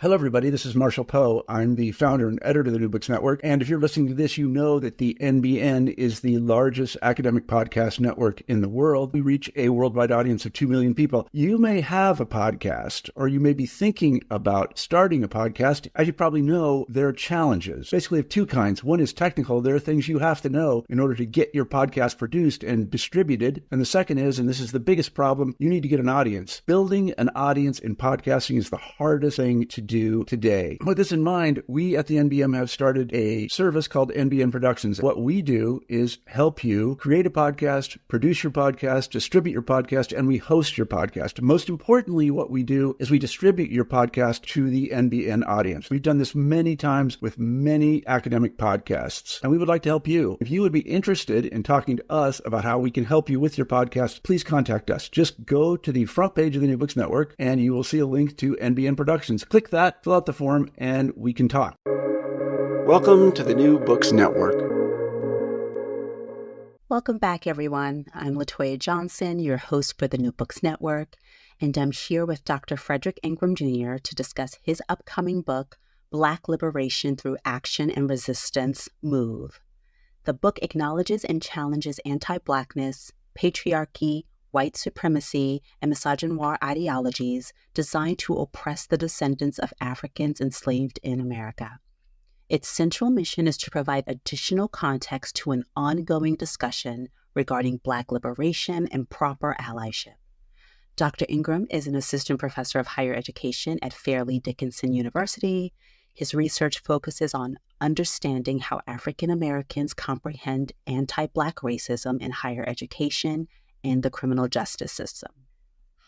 Hello, everybody. This is Marshall Poe. I'm the founder and editor of the New Books Network. And if you're listening to this, you know that the NBN is the largest academic podcast network in the world. We reach a worldwide audience of 2 million people. You may have a podcast, or you may be thinking about starting a podcast. As you probably know, there are challenges, basically of two kinds. One is technical. There are things you have to know in order to get your podcast produced and distributed. And the second is, and this is the biggest problem, you need to get an audience. Building an audience in podcasting is the hardest thing to do today. With this in mind, we at the NBM have started a service called NBM Productions. What we do is help you create a podcast, produce your podcast, distribute your podcast, and we host your podcast. Most importantly, what we do is we distribute your podcast to the NBN audience. We've done this many times with many academic podcasts, and we would like to help you. If you would be interested in talking to us about how we can help you with your podcast, please contact us. Just go to the front page of the New Books Network, and you will see a link to NBN Productions. Click that, fill out the form, and we can talk. Welcome to the New Books Network. Welcome back, everyone. I'm LaToya Johnson, your host for the New Books Network, and I'm here with Dr. Frederick Engram Jr. to discuss his upcoming book, Black Liberation Through Action and Resistance, Move. The book acknowledges and challenges anti-Blackness, patriarchy, white supremacy, and misogynoir ideologies designed to oppress the descendants of Africans enslaved in America. Its central mission is to provide additional context to an ongoing discussion regarding Black liberation and proper allyship. Dr. Engram is an assistant professor of higher education at Fairleigh Dickinson University. His research focuses on understanding how African Americans comprehend anti-Black racism in higher education and the criminal justice system.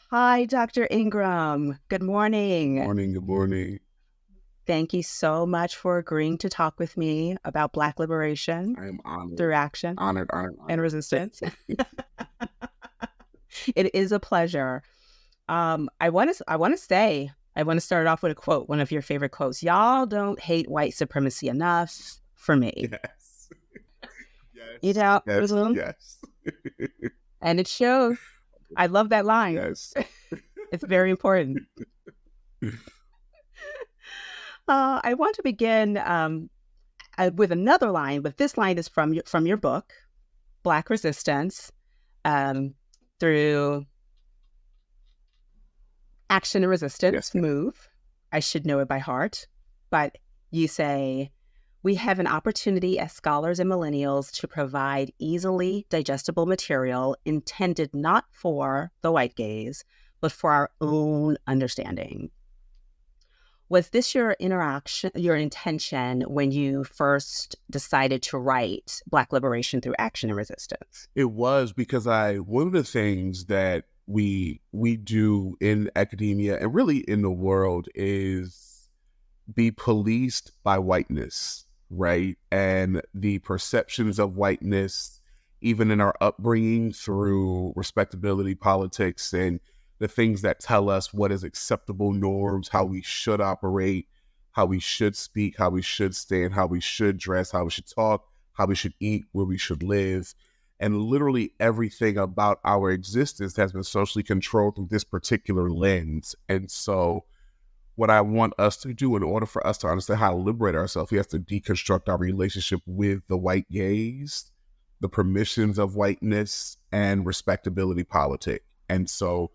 Hi, Dr. Engram. Good morning. Good morning. Thank you so much for agreeing to talk with me about Black liberation. I am honored. Through action. Honored. And resistance. It is a pleasure. I want to start off with a quote, one of your favorite quotes. Y'all don't hate white supremacy enough for me. Yes. You know? Yes. And it shows. I love that line. Yes. It's very important. I want to begin with another line, but this line is from your book, Black Resistance, through Action and Resistance, Yes. Move. I should know it by heart. But you say, we have an opportunity as scholars and millennials to provide easily digestible material intended not for the white gaze, but for our own understanding. Was this your intention when you first decided to write Black Liberation Through Action and Resistance? It was because one of the things that we do in academia and really in the world is be policed by whiteness, right? And the perceptions of whiteness, even in our upbringing through respectability politics and the things that tell us what is acceptable norms, how we should operate, how we should speak, how we should stand, how we should dress, how we should talk, how we should eat, where we should live. And literally everything about our existence has been socially controlled through this particular lens. And so what I want us to do in order for us to understand how to liberate ourselves, we have to deconstruct our relationship with the white gaze, the permissions of whiteness, and respectability politic. And so,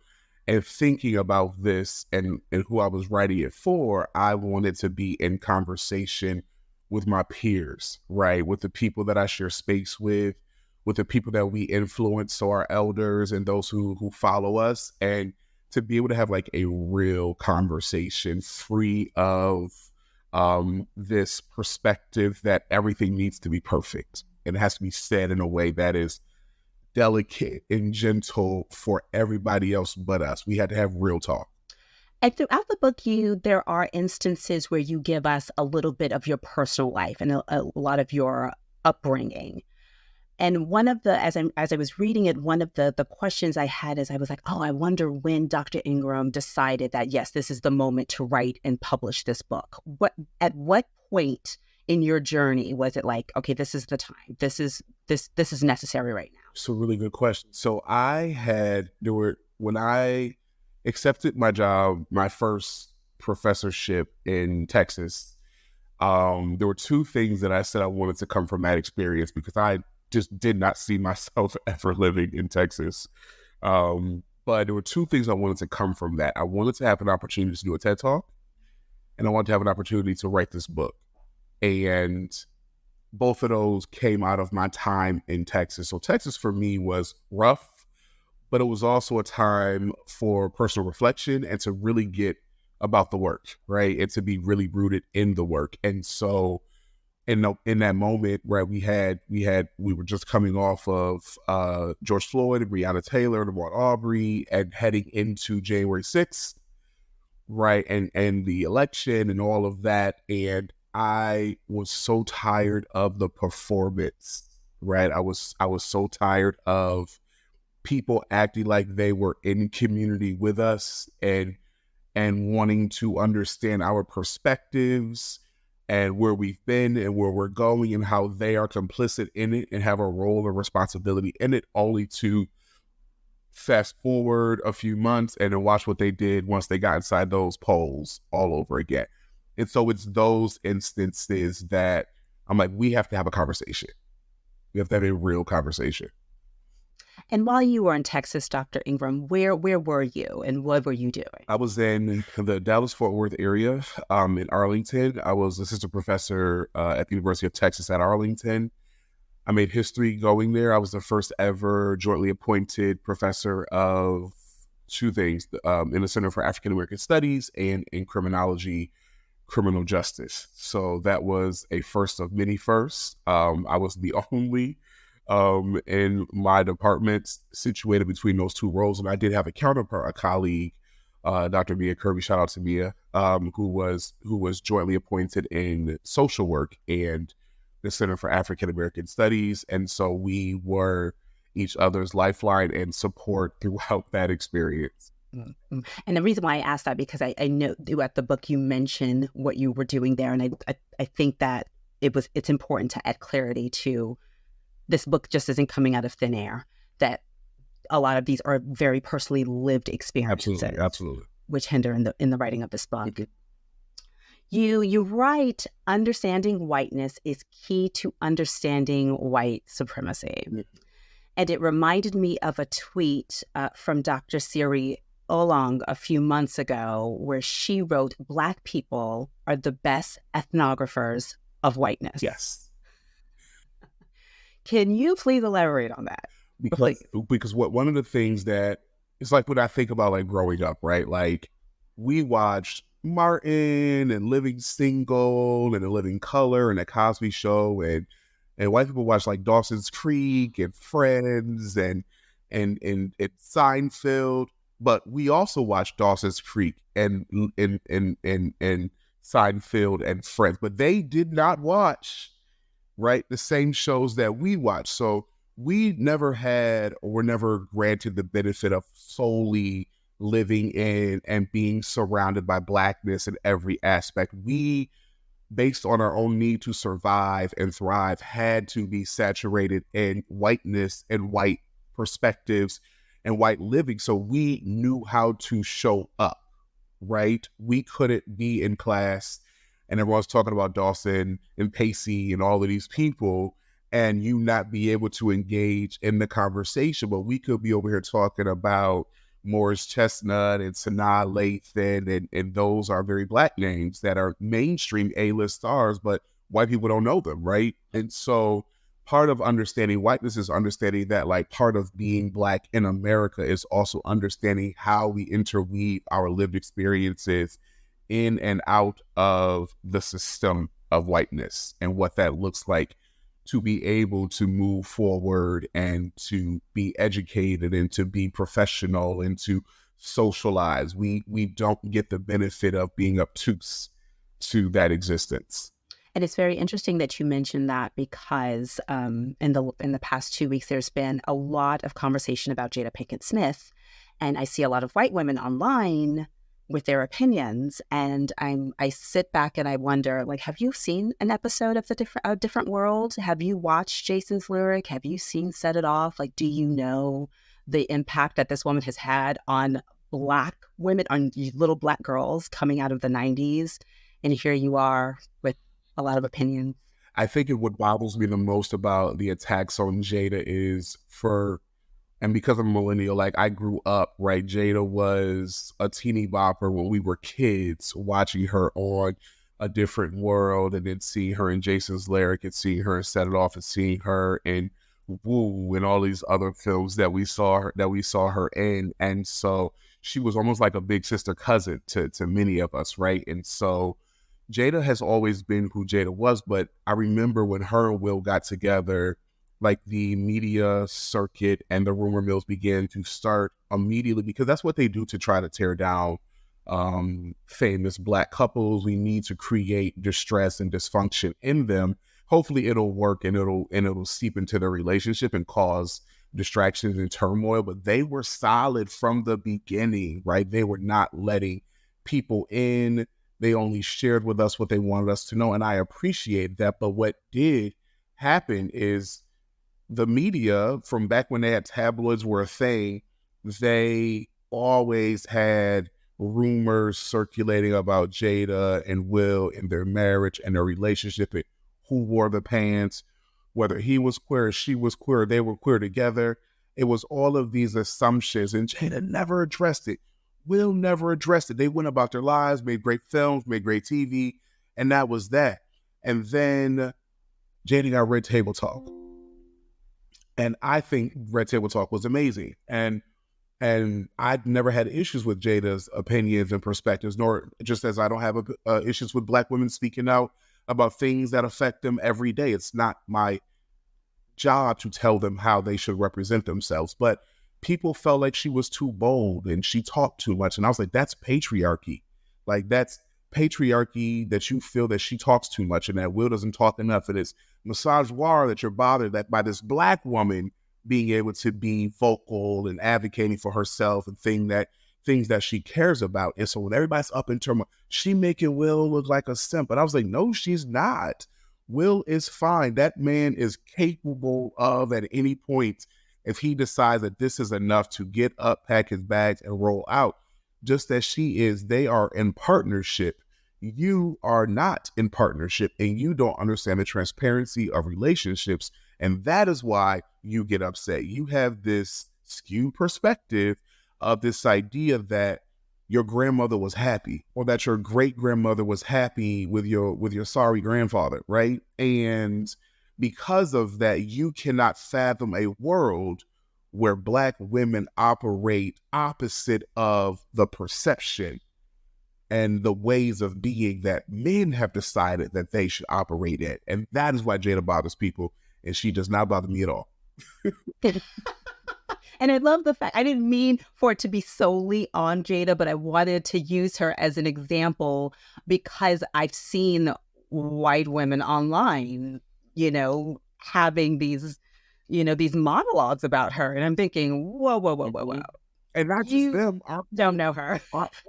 and thinking about this and who I was writing it for, I wanted to be in conversation with my peers, right? With the people that I share space with the people that we influence, so our elders and those who follow us, and to be able to have like a real conversation free of this perspective that everything needs to be perfect. And it has to be said in a way that is delicate and gentle for everybody else but us. We had to have real talk. And throughout the book, there are instances where you give us a little bit of your personal life and a lot of your upbringing. And one of the, as I was reading it, one of the questions I had is I was like, oh, I wonder when Dr. Engram decided that, yes, this is the moment to write and publish this book. At what point in your journey was it like, okay, this is the time, this is necessary right now? It's a really good question. So when I accepted my job, my first professorship in Texas, there were two things that I said I wanted to come from that experience, because I just did not see myself ever living in Texas. But there were two things I wanted to come from that. I wanted to have an opportunity to do a TED Talk, and I wanted to have an opportunity to write this book. And both of those came out of my time in Texas. So Texas for me was rough, but it was also a time for personal reflection and to really get about the work, right? And to be really rooted in the work. And so in that moment, right, we were just coming off of George Floyd and Breonna Taylor and Ahmaud Arbery, and heading into January 6th, right, and the election and all of that. And I was so tired of the performance, right? I was so tired of people acting like they were in community with us and wanting to understand our perspectives and where we've been and where we're going, and how they are complicit in it and have a role and responsibility in it, only to fast forward a few months and then watch what they did once they got inside those polls all over again. And so it's those instances that I'm like, we have to have a conversation. We have to have a real conversation. And while you were in Texas, Dr. Engram, where were you and what were you doing? I was in the Dallas-Fort Worth area, in Arlington. I was assistant professor at the University of Texas at Arlington. I made history going there. I was the first ever jointly appointed professor of two things, in the Center for African American Studies and in criminology, criminal justice. So that was a first of many firsts. I was the only in my department situated between those two roles. And I did have a counterpart, a colleague, Dr. Mia Kirby, shout out to Mia, who was jointly appointed in social work and the Center for African American Studies. And so we were each other's lifeline and support throughout that experience. Mm-hmm. And the reason why I asked that, because I know throughout the book you mentioned what you were doing there. And I think that it's important to add clarity to this book. Just isn't coming out of thin air, that a lot of these are very personally lived experiences. Absolutely. Which hinder in the writing of this book. Mm-hmm. You write, understanding whiteness is key to understanding white supremacy. Mm-hmm. And it reminded me of a tweet from Dr. Siri Olong a few months ago, where she wrote, "Black people are the best ethnographers of whiteness." Yes. Can you please elaborate on that? Because one of the things that it's like when I think about like growing up, right? Like we watched Martin and Living Single and A Living Color and The Cosby Show, and white people watch like Dawson's Creek and Friends and Seinfeld, but we also watch Dawson's Creek and Seinfeld and Friends, but they did not watch, right, the same shows that we watch. So we never had, or were never granted the benefit of solely living in and being surrounded by Blackness in every aspect. We, based on our own need to survive and thrive, had to be saturated in whiteness and white perspectives and white living. So we knew how to show up, right? We couldn't be in class and everyone's talking about Dawson and Pacey and all of these people, and you not be able to engage in the conversation. But we could be over here talking about Morris Chestnut and Sanaa Lathan, and those are very Black names that are mainstream A-list stars, but white people don't know them, right? And so part of understanding whiteness is understanding that, like, part of being Black in America is also understanding how we interweave our lived experiences in and out of the system of whiteness, and what that looks like to be able to move forward and to be educated and to be professional and to socialize. We don't get the benefit of being obtuse to that existence. And it's very interesting that you mentioned that, because in the past 2 weeks, there's been a lot of conversation about Jada Pinkett Smith, and I see a lot of white women online with their opinions, and I sit back and I wonder, like, have you seen an episode of Different World? Have you watched Jason's Lyric? Have you seen Set It Off? Like, do you know the impact that this woman has had on Black women, on little Black girls coming out of the 90s. And here you are with a lot of opinions. I think what bothers me the most about the attacks on Jada is and because I'm a millennial, like I grew up, right? Jada was a teeny bopper when we were kids, watching her on A Different World, and then seeing her in Jason's Lyric, and seeing her in Set It Off, and seeing her in Woo, and all these other films that we saw her in. And so she was almost like a big sister cousin to many of us, right? And so Jada has always been who Jada was, but I remember when her and Will got together, like the media circuit and the rumor mills began to start immediately, because that's what they do to try to tear down famous Black couples. We need to create distress and dysfunction in them. Hopefully it'll work and it'll seep into their relationship and cause distractions and turmoil. But they were solid from the beginning, right? They were not letting people in. They only shared with us what they wanted us to know, and I appreciate that. But what did happen is the media, from back when they had tabloids were a thing, they always had rumors circulating about Jada and Will and their marriage and their relationship, and who wore the pants, whether he was queer, she was queer, they were queer together. It was all of these assumptions, and Jada never addressed it. Will never addressed it. They went about their lives, made great films, made great TV, and that was that. And then Jada got Red Table Talk. And I think Red Table Talk was amazing. And I'd never had issues with Jada's opinions and perspectives, nor just as I don't have issues with Black women speaking out about things that affect them every day. It's not my job to tell them how they should represent themselves. But people felt like she was too bold and she talked too much. And I was like, that's patriarchy. Like, that's patriarchy, that you feel that she talks too much and that Will doesn't talk enough. And it's misogynoir that you're bothered that by this Black woman being able to be vocal and advocating for herself and things that she cares about. And so when everybody's up in turmoil, she making Will look like a simp. But I was like, no, she's not. Will is fine. That man is capable of, at any point, if he decides that this is enough, to get up, pack his bags, and roll out. Just as she is, they are in partnership. You are not in partnership, and you don't understand the transparency of relationships. And that is why you get upset. You have this skewed perspective of this idea that your grandmother was happy, or that your great grandmother was happy with your sorry grandfather, right? And because of that, you cannot fathom a world where Black women operate opposite of the perception and the ways of being that men have decided that they should operate in. And that is why Jada bothers people, and she does not bother me at all. And I love the fact, I didn't mean for it to be solely on Jada, but I wanted to use her as an example because I've seen white women online, having these, these monologues about her. And I'm thinking, whoa. And not just them. Don't know her.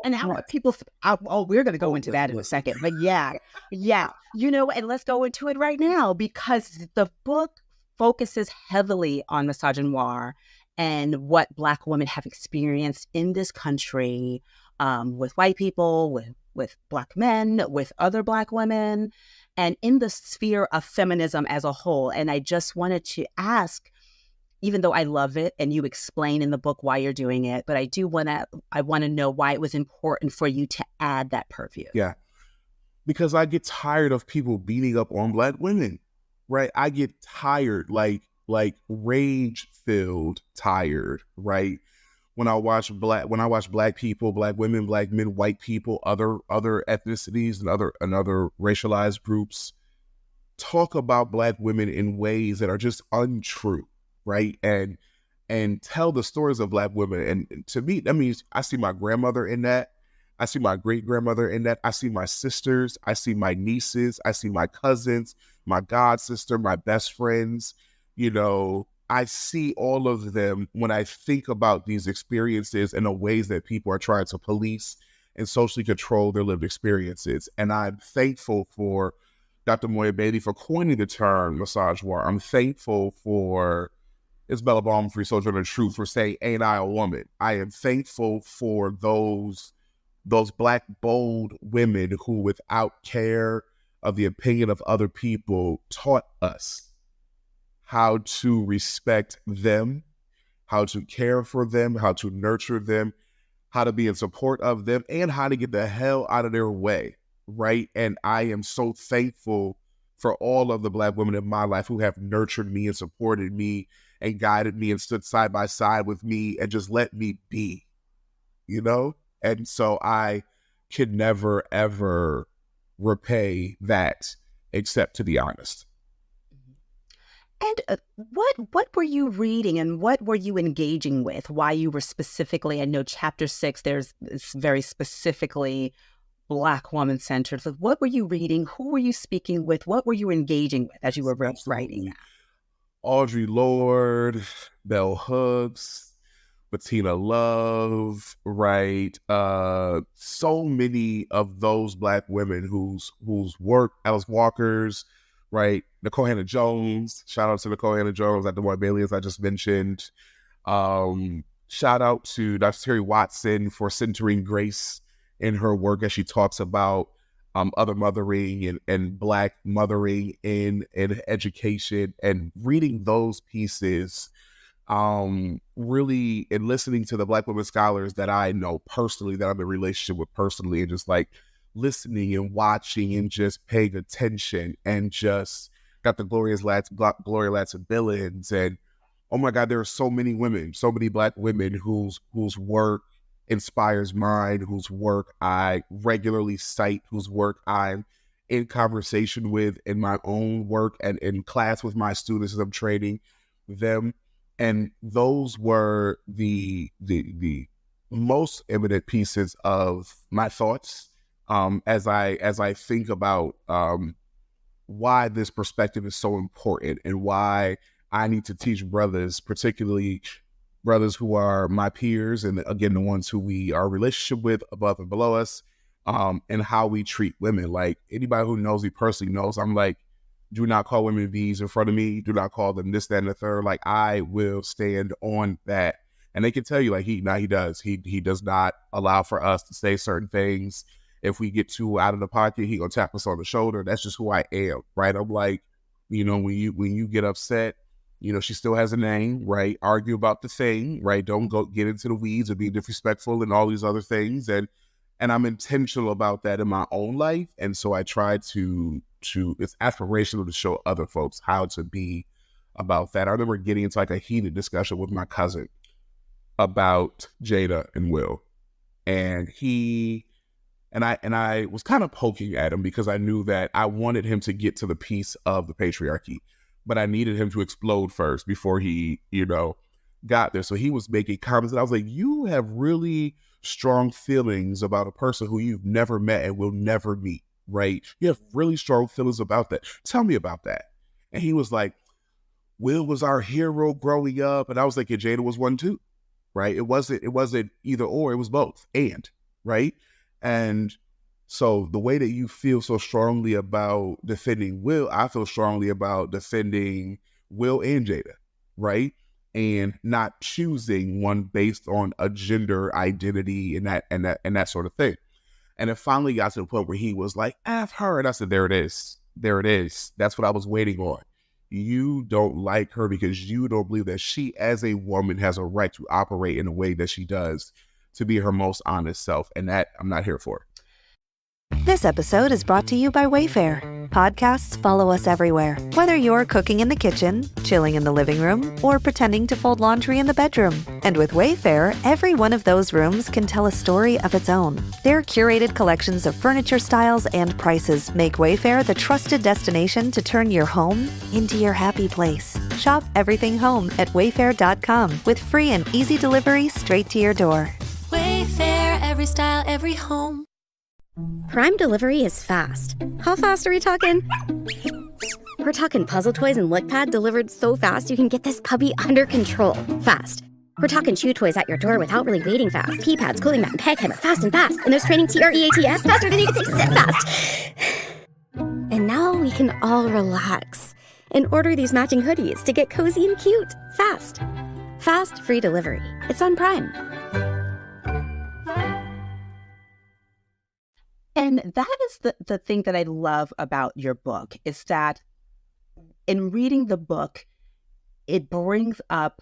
And how people, we're going to go into that in a second. But yeah. And let's go into it right now, because the book focuses heavily on misogynoir and what Black women have experienced in this country, with white people, with Black men, with other Black women, and in the sphere of feminism as a whole. And I just wanted to ask, even though I love it and you explain in the book why you're doing it, but I want to know why it was important for you to add that purview. Yeah, because I get tired of people beating up on Black women, right? I get tired, like rage-filled tired, right? When I watch Black people, Black women, Black men, white people, other ethnicities and other racialized groups talk about Black women in ways that are just untrue, right? And tell the stories of Black women. And to me, that means I see my grandmother in that. I see my great grandmother in that. I see my sisters. I see my nieces. I see my cousins, my god sister, my best friends. I see all of them when I think about these experiences and the ways that people are trying to police and socially control their lived experiences. And I'm thankful for Dr. Moya Bailey for coining the term misogynoir. I'm thankful for Isabella Balmfree, Sojourner Truth, for saying, "Ain't I a woman?" I am thankful for those Black, bold women who, without care of the opinion of other people, taught us how to respect them, how to care for them, how to nurture them, how to be in support of them, and how to get the hell out of their way, right? And I am so thankful for all of the Black women in my life who have nurtured me and supported me and guided me and stood side by side with me and just let me be, you know? And so I could never, ever repay that, except to be honest. And what were you reading and what were you engaging with? Why you were specifically, I know chapter 6, it's very specifically Black woman centered. So what were you reading? Who were you speaking with? What were you engaging with as you were writing that? Audre Lorde, Bell Hooks, Bettina Love, right? So many of those Black women whose work, Alice Walker's, right? Nicole Hannah-Jones, shout out to Nicole Hannah-Jones at DeMar Bailey, as I just mentioned. Shout out to Dr. Terry Watson for centering grace in her work as she talks about other mothering and Black mothering in education, and reading those pieces, really, and listening to the Black women scholars that I know personally, that I'm in a relationship with personally, and just like listening and watching and just paying attention, and just got the Gloria Ladson Billings, and oh my God, there are so many women, so many Black women whose work inspires mine, whose work I regularly cite, whose work I'm in conversation with in my own work and in class with my students as I'm training them. And those were the most eminent pieces of my thoughts as I think about why this perspective is so important, and why I need to teach brothers, particularly brothers who are my peers, and again, the ones who we are in relationship with above and below us, and how we treat women. Like, anybody who knows me personally knows I'm like, do not call women V's in front of me. Do not call them this, that, and the third. Like, I will stand on that. And they can tell you, like, he does. He does not allow for us to say certain things. If we get too out of the pocket, he gonna tap us on the shoulder. That's just who I am, right? I'm like, you know, when you get upset, you know, she still has a name, right? Argue about the thing, right? Don't go get into the weeds or be disrespectful and all these other things. And I'm intentional about that in my own life. And so I try to it's aspirational to show other folks how to be about that. I remember getting into like a heated discussion with my cousin about Jada and Will. And I was kind of poking at him because I knew that I wanted him to get to the piece of the patriarchy, but I needed him to explode first before he, you know, got there. So he was making comments, and I was like, you have really strong feelings about a person who you've never met and will never meet, right? You have really strong feelings about that. Tell me about that. And he was like, Will was our hero growing up. And I was like, yeah, Jada was one too, right? It wasn't either or, it was both, and, right? And so the way that you feel so strongly about defending Will, I feel strongly about defending Will and Jada, right? And not choosing one based on a gender identity and that sort of thing. And it finally got to the point where he was like, F her. And I said, there it is. There it is. That's what I was waiting on. You don't like her because you don't believe that she, as a woman, has a right to operate in a way that she does, to be her most honest self. And that I'm not here for. This episode is brought to you by Wayfair. Podcasts follow us everywhere. Whether you're cooking in the kitchen, chilling in the living room, or pretending to fold laundry in the bedroom. And with Wayfair, every one of those rooms can tell a story of its own. Their curated collections of furniture styles and prices make Wayfair the trusted destination to turn your home into your happy place. Shop everything home at wayfair.com with free and easy delivery straight to your door. Wayfair, every style, every home. Prime delivery is fast. How fast are we talking? We're talking puzzle toys and LookPad delivered so fast you can get this puppy under control fast. We're talking chew toys at your door without really waiting fast. Pee pads, cooling mat, and peg hammer fast and fast. And there's training TREATS faster than you can say sit fast. And now we can all relax and order these matching hoodies to get cozy and cute fast. Fast, free delivery. It's on Prime. And that is the thing that I love about your book, is that in reading the book, it brings up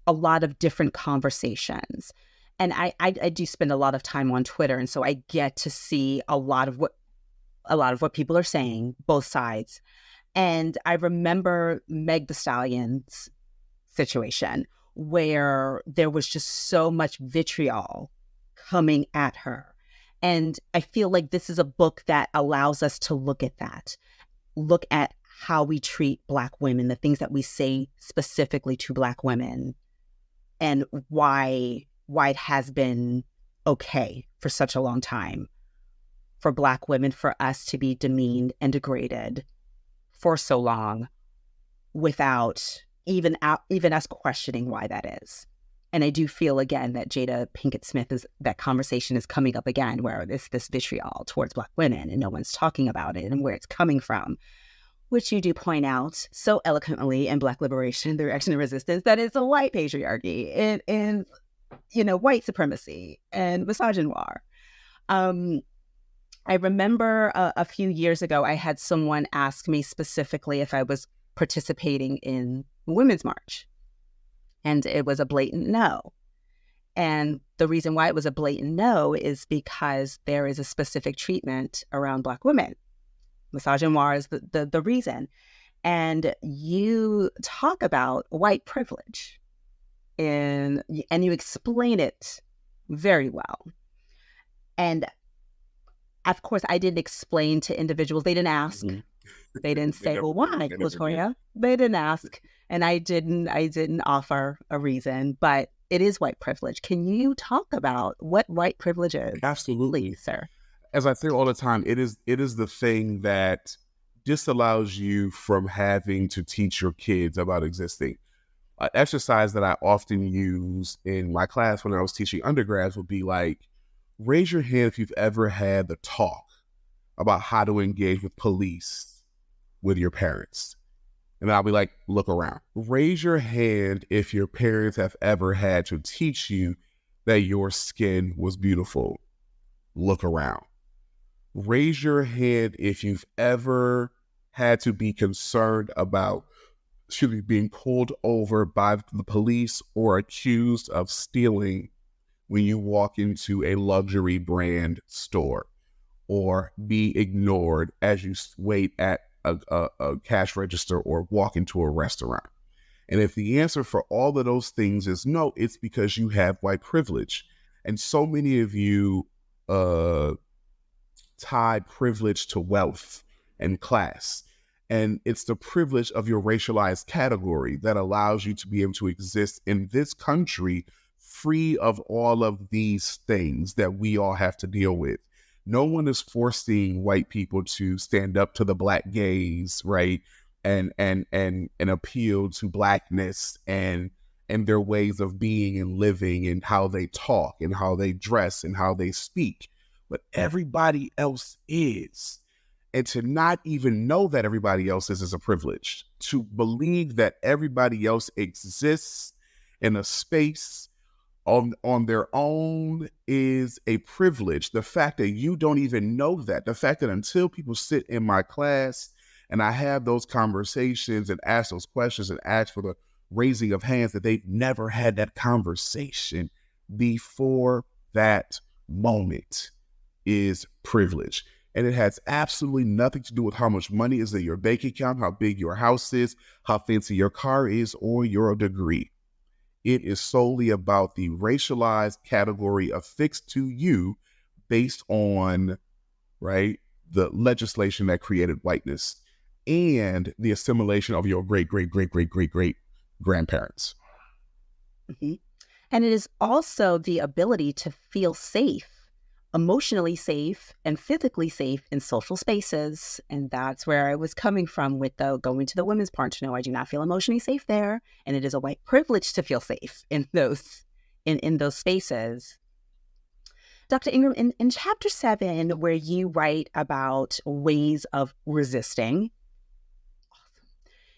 a lot of different conversations. And I do spend a lot of time on Twitter, and so I get to see a lot of what people are saying, both sides. And I remember Meg Thee Stallion's situation, where there was just so much vitriol coming at her. And I feel like this is a book that allows us to look at that, look at how we treat Black women, the things that we say specifically to Black women, and why it has been okay for such a long time for Black women, for us to be demeaned and degraded for so long without even us questioning why that is. And I do feel, again, that Jada Pinkett Smith that conversation is coming up again, where this vitriol towards Black women and no one's talking about it and where it's coming from, which you do point out so eloquently in Black Liberation, the Reaction and Resistance, that it's a white patriarchy. It is, white supremacy and misogynoir. I remember a few years ago, I had someone ask me specifically if I was participating in Women's March. And it was a blatant no. And the reason why it was a blatant no is because there is a specific treatment around Black women. Misogynoir is the reason. And you talk about white privilege, and you explain it very well. And of course, I didn't explain to individuals. They didn't ask. Mm-hmm. They didn't say, well, why, Latoya? They didn't ask. And I didn't offer a reason, but it is white privilege. Can you talk about what white privilege is? Absolutely, please, sir. As I say all the time, it is the thing that disallows you from having to teach your kids about existing. An exercise that I often use in my class when I was teaching undergrads would be like, raise your hand if you've ever had the talk about how to engage with police with your parents. And I'll be like, look around. Raise your hand if your parents have ever had to teach you that your skin was beautiful. Look around. Raise your hand if you've ever had to be concerned about being pulled over by the police or accused of stealing when you walk into a luxury brand store, or be ignored as you wait at a cash register or walk into a restaurant. And if the answer for all of those things is no, it's because you have white privilege. And so many of you tie privilege to wealth and class. And it's the privilege of your racialized category that allows you to be able to exist in this country free of all of these things that we all have to deal with. No one is forcing white people to stand up to the Black gaze, right? And appeal to Blackness and their ways of being and living and how they talk and how they dress and how they speak. But everybody else is. And to not even know that everybody else is a privilege. To believe that everybody else exists in a space on their own is a privilege. The fact that you don't even know that, the fact that until people sit in my class and I have those conversations and ask those questions and ask for the raising of hands, that they've never had that conversation before that moment is privilege. And it has absolutely nothing to do with how much money is in your bank account, how big your house is, how fancy your car is, or your degree. It is solely about the racialized category affixed to you based on, right, the legislation that created whiteness and the assimilation of your great grandparents. Mm-hmm. And it is also the ability to feel safe, emotionally safe and physically safe in social spaces. And that's where I was coming from with going to the Women's March. No, I do not feel emotionally safe there. And it is a white privilege to feel safe in those spaces. Dr. Engram, in chapter 7, where you write about ways of resisting,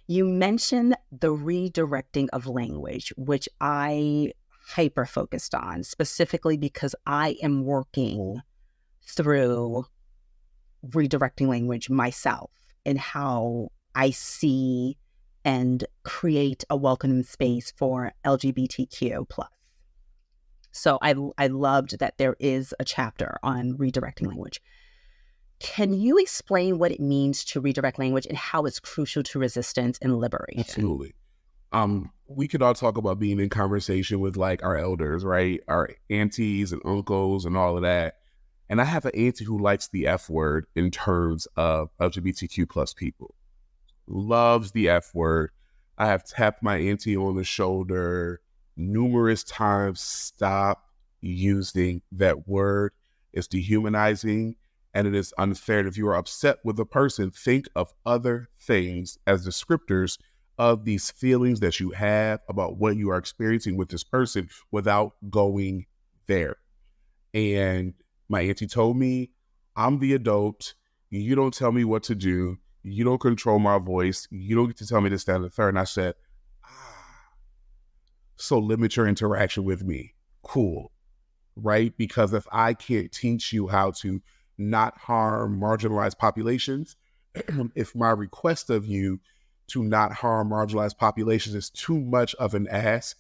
You mentioned the redirecting of language, which I hyper focused on, specifically because I am working through redirecting language myself and how I see and create a welcoming space for LGBTQ plus. So I loved that there is a chapter on redirecting language. Can you explain what it means to redirect language and how it's crucial to resistance and liberation? Absolutely. We could all talk about being in conversation with like our elders, right? Our aunties and uncles and all of that. And I have an auntie who likes the F word in terms of LGBTQ plus people. Loves the F word. I have tapped my auntie on the shoulder numerous times. Stop using that word. It's dehumanizing and it is unfair. And if you are upset with a person, think of other things as descriptors of these feelings that you have about what you are experiencing with this person without going there. And my auntie told me, I'm the adult. You don't tell me what to do. You don't control my voice. You don't get to tell me this, that, and the third. And I said, so limit your interaction with me. Cool. Right? Because if I can't teach you how to not harm marginalized populations, if my request of you to not harm marginalized populations is too much of an ask,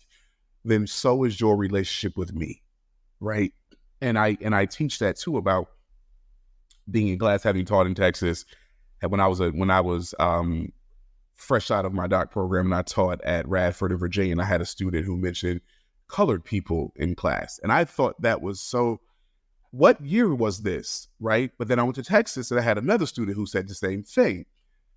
then so is your relationship with me. Right? And I teach that too about being in class, having taught in Texas. And when I was fresh out of my doc program and I taught at Radford in Virginia, and I had a student who mentioned colored people in class. And I thought that was so, what year was this, right? But then I went to Texas and I had another student who said the same thing.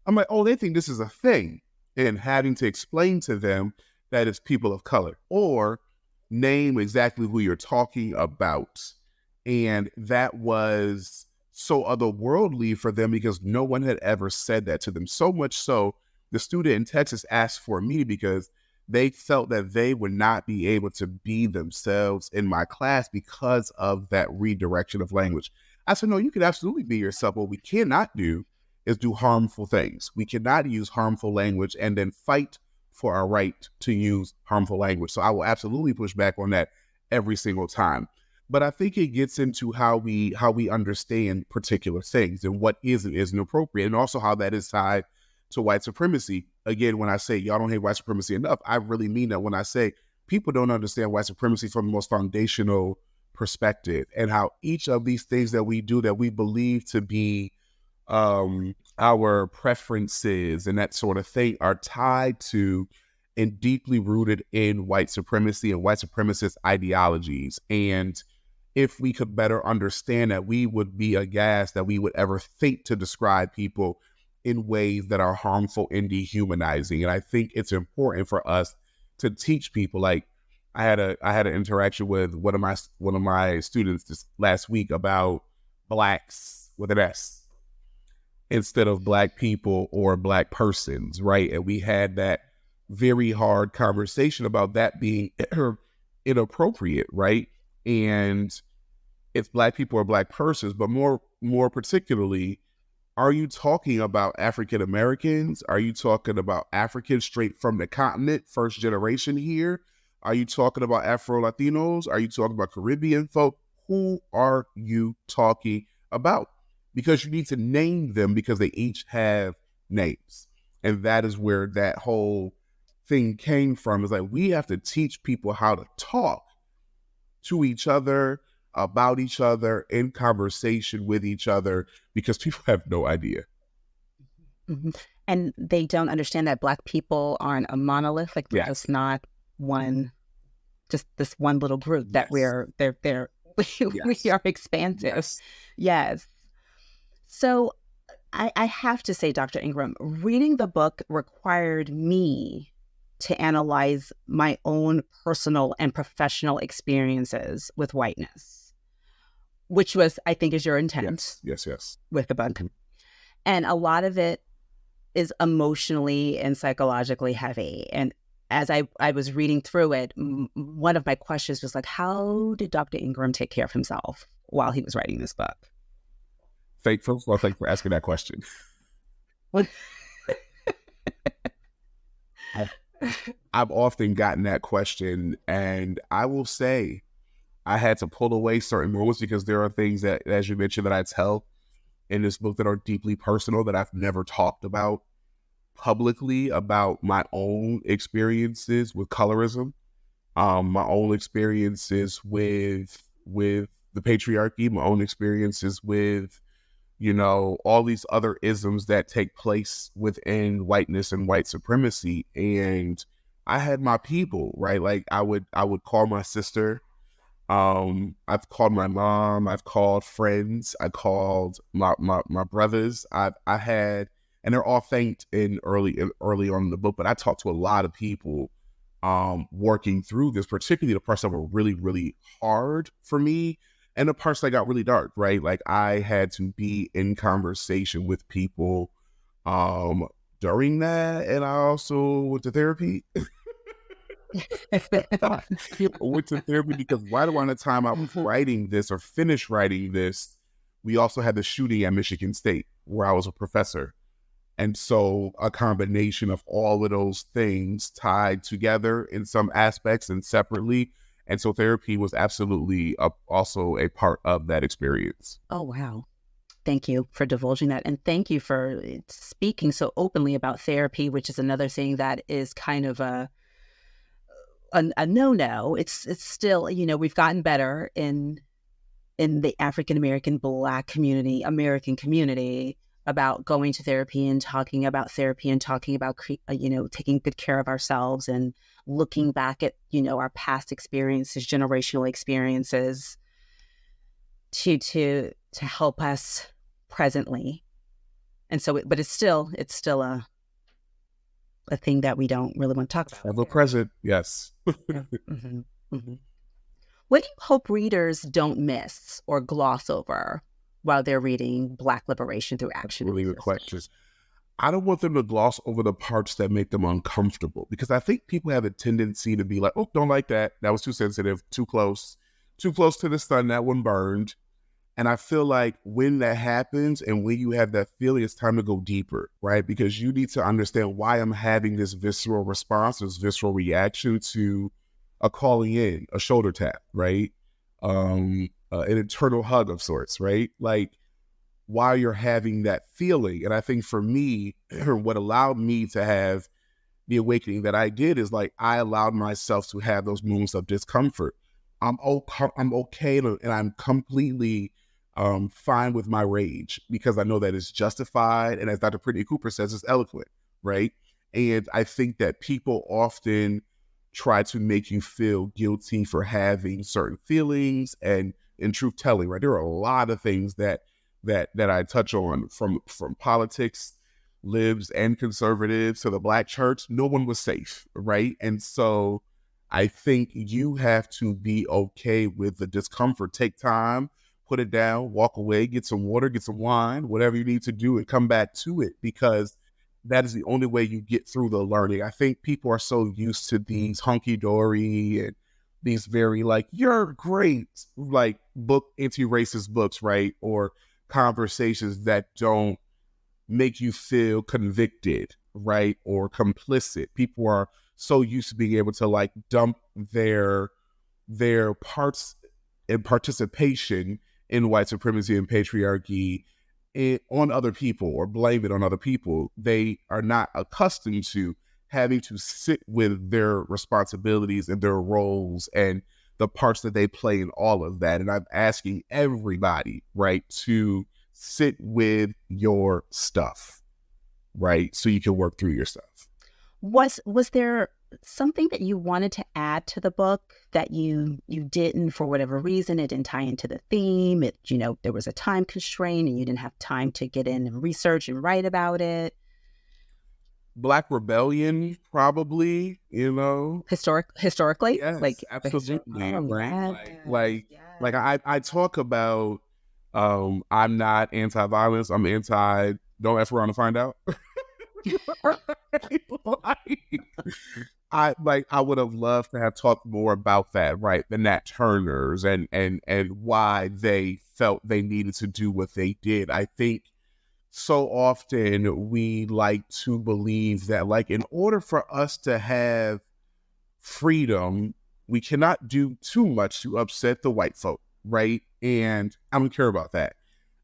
I'm like, oh, they think this is a thing. And having to explain to them that it's people of color or name exactly who you're talking about. And that was so otherworldly for them because no one had ever said that to them. So much so, the student in Texas asked for me because they felt that they would not be able to be themselves in my class because of that redirection of language. I said, no, you can absolutely be yourself. What we cannot do is do harmful things. We cannot use harmful language and then fight for our right to use harmful language. So I will absolutely push back on that every single time. But I think it gets into how we understand particular things and what is and isn't appropriate, and also how that is tied to white supremacy. Again, when I say y'all don't hate white supremacy enough, I really mean that when I say people don't understand white supremacy from the most foundational perspective, and how each of these things that we do that we believe to be our preferences and that sort of thing are tied to and deeply rooted in white supremacy and white supremacist ideologies. And if we could better understand that, we would be aghast that we would ever think to describe people in ways that are harmful and dehumanizing. And I think it's important for us to teach people. Like I had an interaction with one of my students this last week about blacks with an S instead of black people or black persons, right? And we had that very hard conversation about that being inappropriate, right? And it's black people or black persons, but more particularly, are you talking about African Americans? Are you talking about Africans straight from the continent, first generation here? Are you talking about Afro Latinos? Are you talking about Caribbean folk? Who are you talking about? Because you need to name them because they each have names. And that is where that whole thing came from. Is like, we have to teach people how to talk to each other, about each other, in conversation with each other, because people have no idea. Mm-hmm. And they don't understand that Black people aren't a monolith. Like, they're just not one, just this one little group that we are expansive. Yes. So I have to say, Dr. Engram, reading the book required me to analyze my own personal and professional experiences with whiteness, which was, I think, is your intent. Yes. With the book. And a lot of it is emotionally and psychologically heavy. And as I was reading through it, one of my questions was like, how did Dr. Engram take care of himself while he was writing this book? First of all, thanks for asking that question. I've often gotten that question, and I will say I had to pull away certain moments because there are things that, as you mentioned, that I tell in this book that are deeply personal that I've never talked about publicly, about my own experiences with colorism, my own experiences with the patriarchy, my own experiences with, you know, all these other isms that take place within whiteness and white supremacy. And I had my people, right? Like I would call my sister. I've called my mom. I've called friends. I called my brothers. I had, and they're all thanked in early on in the book. But I talked to a lot of people, working through this, particularly the parts that were really, really hard for me, and the parts that got really dark. Right, like I had to be in conversation with people, during that, and I also went to therapy. Went to therapy because right around the time I was writing this or finished writing this, we also had the shooting at Michigan State where I was a professor. And so a combination of all of those things tied together in some aspects and separately. And so therapy was absolutely also a part of that experience. Oh, wow. Thank you for divulging that. And thank you for speaking so openly about therapy, which is another thing that is kind of a no-no. It's still, you know, we've gotten better in the African-American Black community, American community, about going to therapy and talking about therapy and talking about, you know, taking good care of ourselves and looking back at, you know, our past experiences, generational experiences to help us presently. And so, but it's still a thing that we don't really want to talk about. Ever present, yes. Mm-hmm. Mm-hmm. What do you hope readers don't miss or gloss over while they're reading Black Liberation Through Action? Really good questions. I don't want them to gloss over the parts that make them uncomfortable, because I think people have a tendency to be like, oh, don't like that. That was too sensitive, too close to the sun. That one burned. And I feel like when that happens and when you have that feeling, it's time to go deeper, right? Because you need to understand why I'm having this visceral response, this visceral reaction to a calling in, a shoulder tap, right? An internal hug of sorts, right? Like why you're having that feeling. And I think for me, what allowed me to have the awakening that I did is like, I allowed myself to have those moments of discomfort. I'm okay and I'm completely fine with my rage because I know that it's justified. And as Dr. Brittany Cooper says, it's eloquent, right? And I think that people often try to make you feel guilty for having certain feelings and in truth telling, right? There are a lot of things that I touch on from politics, libs and conservatives to the Black church. No one was safe, right? And so I think you have to be okay with the discomfort. Take time, put it down, walk away, get some water, get some wine, whatever you need to do, and come back to it, because that is the only way you get through the learning. I think people are so used to these hunky-dory and these very like, you're great, like anti-racist books, right? Or conversations that don't make you feel convicted, right? Or complicit. People are so used to being able to like dump their parts and participation in white supremacy and patriarchy on other people or blame it on other people. They are not accustomed to having to sit with their responsibilities and their roles and the parts that they play in all of that. And I'm asking everybody, right, to sit with your stuff, right, so you can work through your stuff. Was there something that you wanted to add to the book that you didn't for whatever reason? It didn't tie into the theme. It, you know, there was a time constraint and you didn't have time to get in and research and write about it. Black rebellion, probably, you know, historically, yes, like absolutely, right? Yes. Like I talk about, I'm not anti-violence. I'm anti. Don't F around to find out. I would have loved to have talked more about that, right? The Nat Turners and why they felt they needed to do what they did. I think so often we like to believe that, like, in order for us to have freedom, we cannot do too much to upset the white folk, right? And I don't care about that.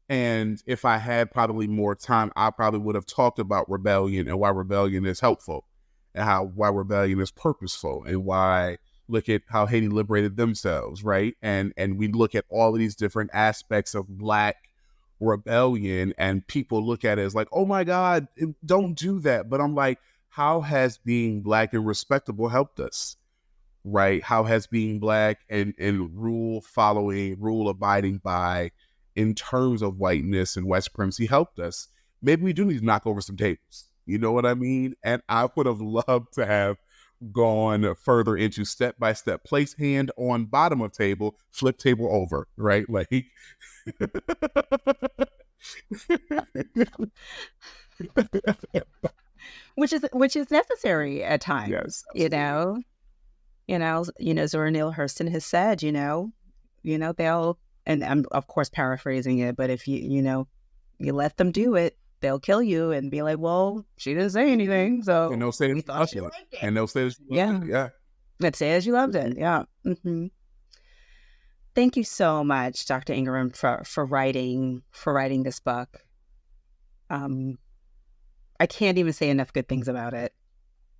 And if I had probably more time, I probably would have talked about rebellion and why rebellion is helpful and why rebellion is purposeful and why look at how Haiti liberated themselves, right? And we look at all of these different aspects of Black rebellion, and people look at it as like, oh my God, don't do that. But I'm like, how has being Black and respectable helped us, right? How has being Black and rule abiding by in terms of whiteness and white supremacy helped us? Maybe we do need to knock over some tables. You know what I mean? And I would have loved to have gone further into step-by-step, place hand on bottom of table, flip table over, right? Like, which is necessary at times. Yes, Zora Neale Hurston has said, they'll, and I'm of course paraphrasing it, but if you let them do it, they'll kill you and be like, well, she didn't say anything, so and they'll say we thought she liked it. And they'll say yeah. Let's say as you loved it. Yeah. Mm-hmm. Thank you so much, Dr. Engram, for writing this book. I can't even say enough good things about it.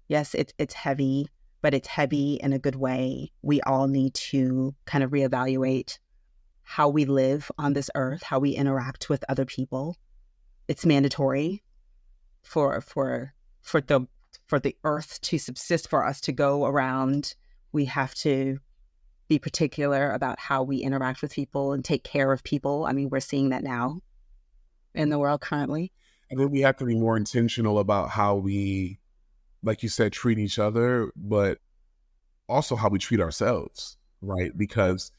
Yes, it's heavy, but it's heavy in a good way. We all need to kind of reevaluate how we live on this earth, how we interact with other people. It's mandatory for the earth to subsist, for us to go around. We have to be particular about how we interact with people and take care of people. I mean, we're seeing that now in the world currently. And then we have to be more intentional about how we, like you said, treat each other, but also how we treat ourselves, right? Because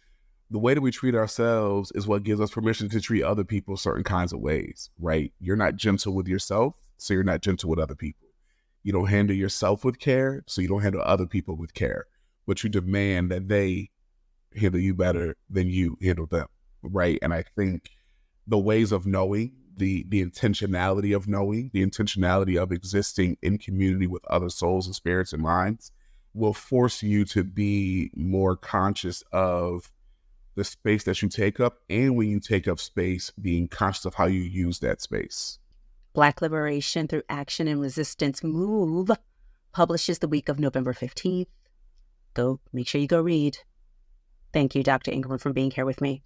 the way that we treat ourselves is what gives us permission to treat other people certain kinds of ways, right? You're not gentle with yourself, so you're not gentle with other people. You don't handle yourself with care, so you don't handle other people with care. But you demand that they handle you better than you handle them, right? And I think the ways of knowing, the intentionality of knowing, the intentionality of existing in community with other souls and spirits and minds will force you to be more conscious of the space that you take up, and when you take up space, being conscious of how you use that space. Black Liberation Through Action and Resistance Move publishes the week of November 15th. Make sure you go read. Thank you, Dr. Engram, for being here with me.